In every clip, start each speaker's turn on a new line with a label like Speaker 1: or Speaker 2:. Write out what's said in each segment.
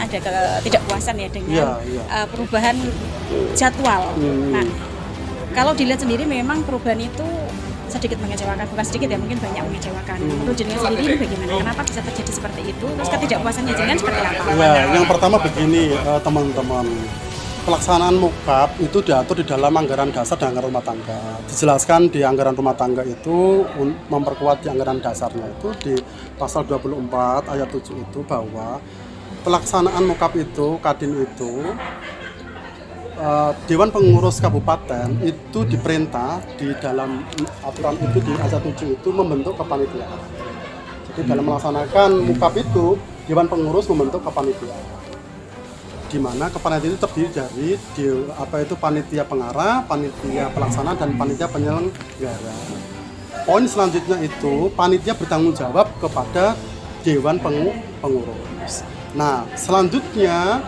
Speaker 1: ada ketidakpuasan ya dengan perubahan jadwal. Nah, kalau dilihat sendiri memang perubahan itu sedikit mengecewakan, bukan sedikit ya, mungkin banyak mengecewakan. Menurut jenengan sendiri ini bagaimana? Kenapa bisa terjadi seperti itu? Terus ketidakpuasannya jenengan seperti apa?
Speaker 2: Ya, yang pertama begini teman-teman, pelaksanaan mukab itu diatur di dalam anggaran dasar dan anggaran rumah tangga. Dijelaskan di anggaran rumah tangga itu memperkuat di anggaran dasarnya itu di pasal 24 ayat 7 itu bahwa pelaksanaan mukab itu, kadin itu Dewan Pengurus Kabupaten itu diperintah di dalam aturan itu di ayat 7 itu membentuk kepanitiaan. Jadi dalam melaksanakan mukab itu Dewan Pengurus membentuk kepanitiaan. Di mana kepanitiaan itu terdiri dari panitia pengarah, panitia pelaksana dan panitia penyelenggara. Poin selanjutnya itu panitia bertanggung jawab kepada Dewan Pengurus. Nah, selanjutnya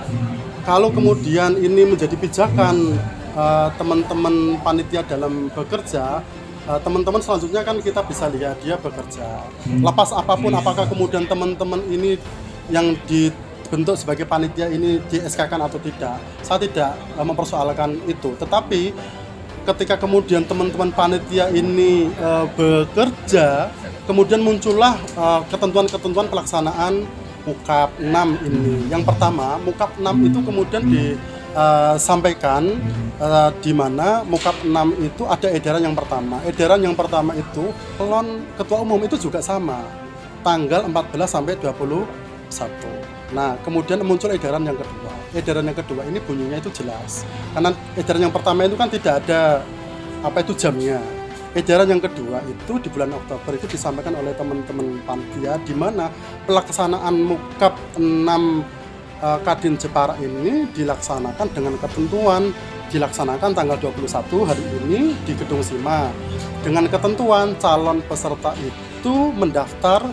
Speaker 2: kalau kemudian ini menjadi pijakan teman-teman panitia dalam bekerja, teman-teman selanjutnya kan kita bisa lihat dia bekerja. Lepas apapun, apakah kemudian teman-teman ini yang dibentuk sebagai panitia ini di SK-kan atau tidak, saya tidak mempersoalkan itu. Tetapi ketika kemudian teman-teman panitia ini bekerja, kemudian muncullah ketentuan-ketentuan pelaksanaan Mukab 6 ini. Yang pertama, Mukab 6 itu kemudian disampaikan di mana Mukab 6 itu ada edaran yang pertama. Edaran yang pertama itu pelon ketua umum itu juga sama, tanggal 14 sampai 21. Nah, kemudian muncul edaran yang kedua. Edaran yang kedua ini bunyinya itu jelas. Karena edaran yang pertama itu kan tidak ada jamnya. Edaran yang kedua itu di bulan Oktober itu disampaikan oleh teman-teman panitia di mana pelaksanaan Mukab 6 Kadin Jepara ini dilaksanakan dengan ketentuan dilaksanakan tanggal 21 hari ini di Gedung Sima dengan ketentuan calon peserta itu mendaftar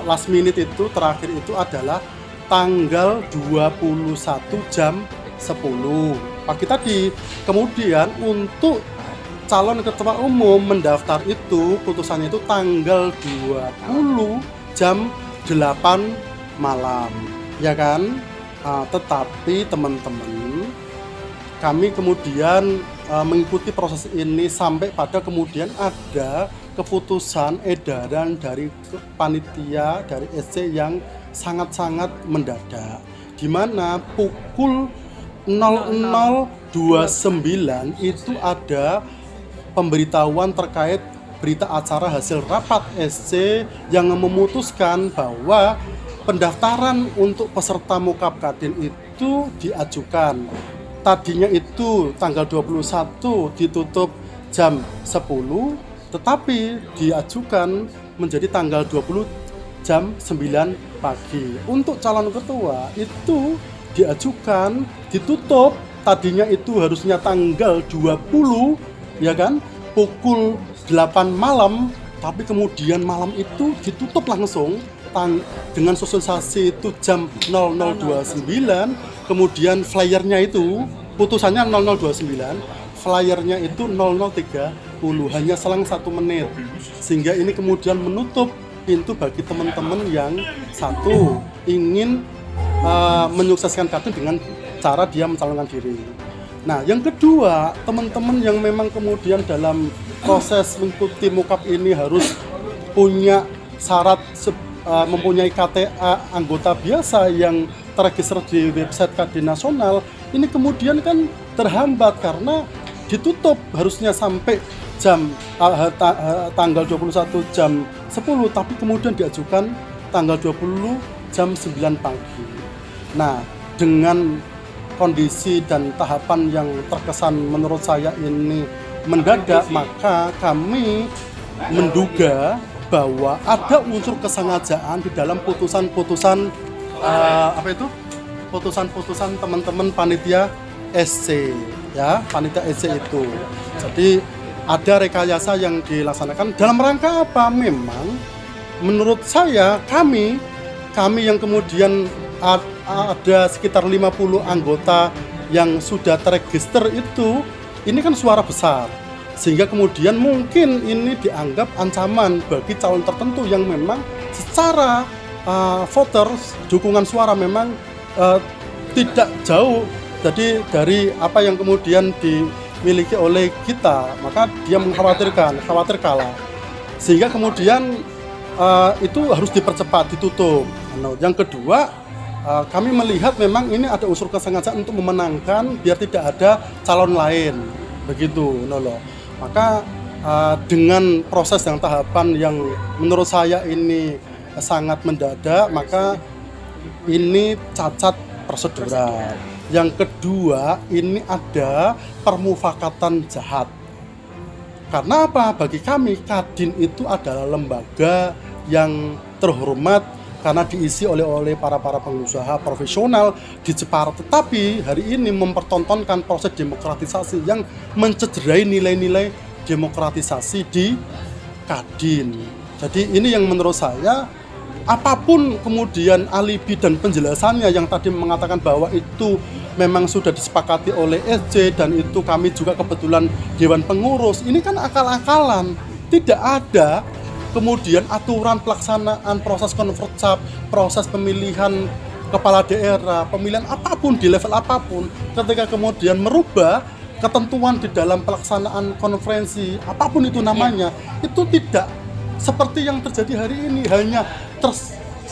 Speaker 2: last minute itu terakhir itu adalah tanggal 21 jam 10 pagi tadi. Kemudian untuk calon ketua umum mendaftar itu putusannya itu tanggal 20 jam 8 malam, ya kan? Tetapi teman-teman, kami kemudian mengikuti proses ini sampai pada kemudian ada keputusan edaran dari panitia dari SC yang sangat-sangat mendadak, di mana pukul 00.29 itu ada pemberitahuan terkait berita acara hasil rapat SC yang memutuskan bahwa pendaftaran untuk peserta Mukab Kadin itu diajukan. Tadinya itu tanggal 21 ditutup jam 10, tetapi diajukan menjadi tanggal 20 jam 9 pagi. Untuk calon ketua itu diajukan ditutup, tadinya itu harusnya tanggal 20 ya kan, pukul 8 malam, tapi kemudian malam itu ditutup langsung dengan sosialisasi itu jam 00.29, kemudian flyernya itu putusannya 00.29, flyernya itu 00.30, hanya selang 1 menit, sehingga ini kemudian menutup pintu bagi teman-teman yang satu ingin menyukseskan Kadin dengan cara dia mencalonkan diri. Nah, yang kedua, teman-teman yang memang kemudian dalam proses mengikuti Mukab ini harus punya syarat mempunyai KTA anggota biasa yang terregister di website Kadin Nasional, ini kemudian kan terhambat karena ditutup harusnya sampai jam tanggal 21 jam 10, tapi kemudian diajukan tanggal 20 jam 9 pagi. Nah, dengan kondisi dan tahapan yang terkesan menurut saya ini mendadak, maka kami menduga bahwa ada unsur kesengajaan di dalam putusan-putusan putusan-putusan teman-teman panitia SC, ya, panitia SC itu. Jadi ada rekayasa yang dilaksanakan dalam rangka apa? Memang menurut saya kami yang kemudian ada sekitar 50 anggota yang sudah terregister itu, ini kan suara besar, sehingga kemudian mungkin ini dianggap ancaman bagi calon tertentu yang memang secara voters dukungan suara memang eh, tidak jauh jadi dari apa yang kemudian dimiliki oleh kita, maka dia khawatir kalah, sehingga kemudian itu harus dipercepat, ditutup. Nah, yang kedua, kami melihat memang ini ada unsur kesengajaan untuk memenangkan biar tidak ada calon lain, begitu, Nolo. Maka dengan proses yang tahapan yang menurut saya ini sangat mendadak, maka ini cacat prosedural. Yang kedua, ini ada permufakatan jahat. Karena apa? Bagi kami, Kadin itu adalah lembaga yang terhormat karena diisi oleh para pengusaha profesional di Jepara. Tetapi hari ini mempertontonkan proses demokratisasi yang mencederai nilai-nilai demokratisasi di Kadin. Jadi ini yang menurut saya, apapun kemudian alibi dan penjelasannya yang tadi mengatakan bahwa itu memang sudah disepakati oleh SC dan itu kami juga kebetulan Dewan Pengurus, ini kan akal-akalan. Tidak ada kemudian aturan pelaksanaan proses konvercap, proses pemilihan kepala daerah, pemilihan apapun di level apapun, ketika kemudian merubah ketentuan di dalam pelaksanaan konferensi, apapun itu namanya, itu tidak seperti yang terjadi hari ini, hanya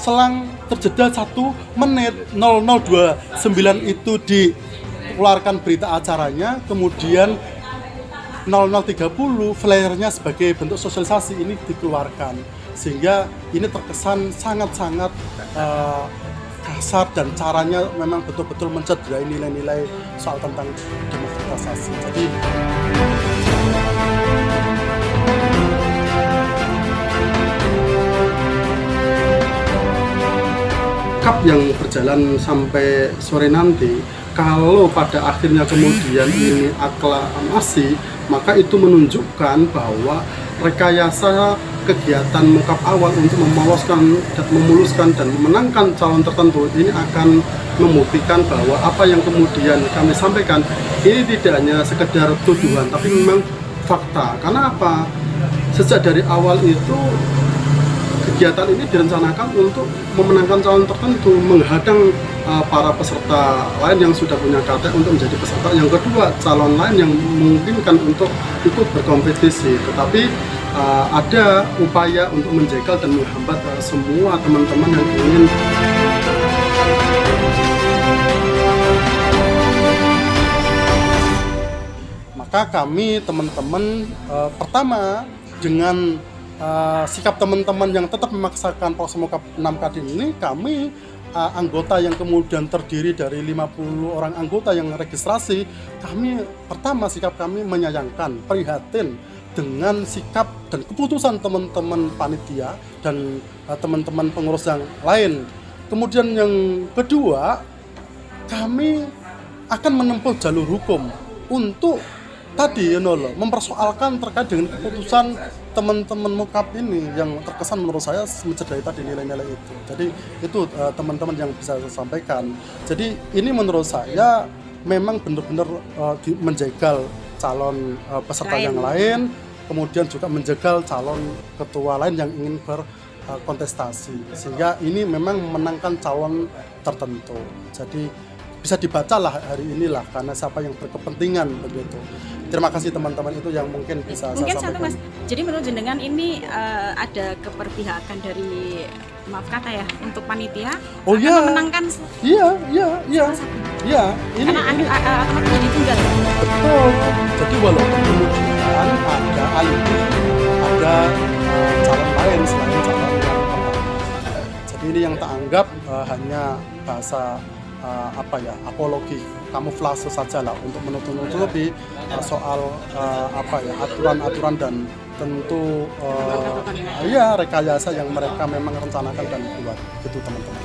Speaker 2: selang terjeda 1 menit 0029 itu dikeluarkan berita acaranya, kemudian 0030 flyernya sebagai bentuk sosialisasi ini dikeluarkan, sehingga ini terkesan sangat-sangat kasar dan caranya memang betul-betul mencederai nilai-nilai soal tentang demokratisasi. Jadi yang berjalan sampai sore nanti, kalau pada akhirnya kemudian ini aklamasi, maka itu menunjukkan bahwa rekayasa kegiatan mukap awal untuk memuluskan dan memenangkan calon tertentu ini akan membuktikan bahwa apa yang kemudian kami sampaikan ini tidak hanya sekedar tuduhan, tapi memang fakta. Karena apa? Sejak dari awal itu kegiatan ini direncanakan untuk memenangkan calon tertentu, menghadang para peserta lain yang sudah punya KT untuk menjadi peserta. Yang kedua, calon lain yang memungkinkan untuk ikut berkompetisi. Tetapi ada upaya untuk menjegal dan menghambat semua teman-teman yang ingin. Maka kami teman-teman pertama dengan sikap teman-teman yang tetap memaksakan proses mukap 6 Kadin ini, kami anggota yang kemudian terdiri dari 50 orang anggota yang registrasi, kami pertama sikap kami menyayangkan, prihatin dengan sikap dan keputusan teman-teman panitia dan teman-teman pengurus yang lain. Kemudian yang kedua, kami akan menempuh jalur hukum untuk tadi mempersoalkan terkait dengan keputusan teman-teman mukap ini yang terkesan menurut saya mencederai tadi nilai-nilai itu. Jadi itu teman-teman yang bisa saya sampaikan. Jadi ini menurut saya memang benar-benar menjegal calon peserta yang lain, kemudian juga menjegal calon ketua lain yang ingin berkontestasi, sehingga ini memang memenangkan calon tertentu. Jadi bisa dibacalah hari inilah karena siapa yang berkepentingan begitu. Terima kasih teman-teman, itu yang mungkin bisa saya sampaikan.
Speaker 1: Satu Mas, jadi menurut jenengan ini ada keperpihakan dari, maaf kata ya, untuk panitia memenangkan.
Speaker 2: Iya.
Speaker 1: Karena teman-teman jadi tunggal.
Speaker 2: Betul. Jadi walaupun kemudian ada alibi, ada calon lain selain calon yang pertama. Jadi ini yang tak anggap hanya bahasa apologi, kamuflase saja lah untuk menutupi soal aturan-aturan dan tentu rekayasa yang mereka memang rencanakan dan buat gitu teman-teman.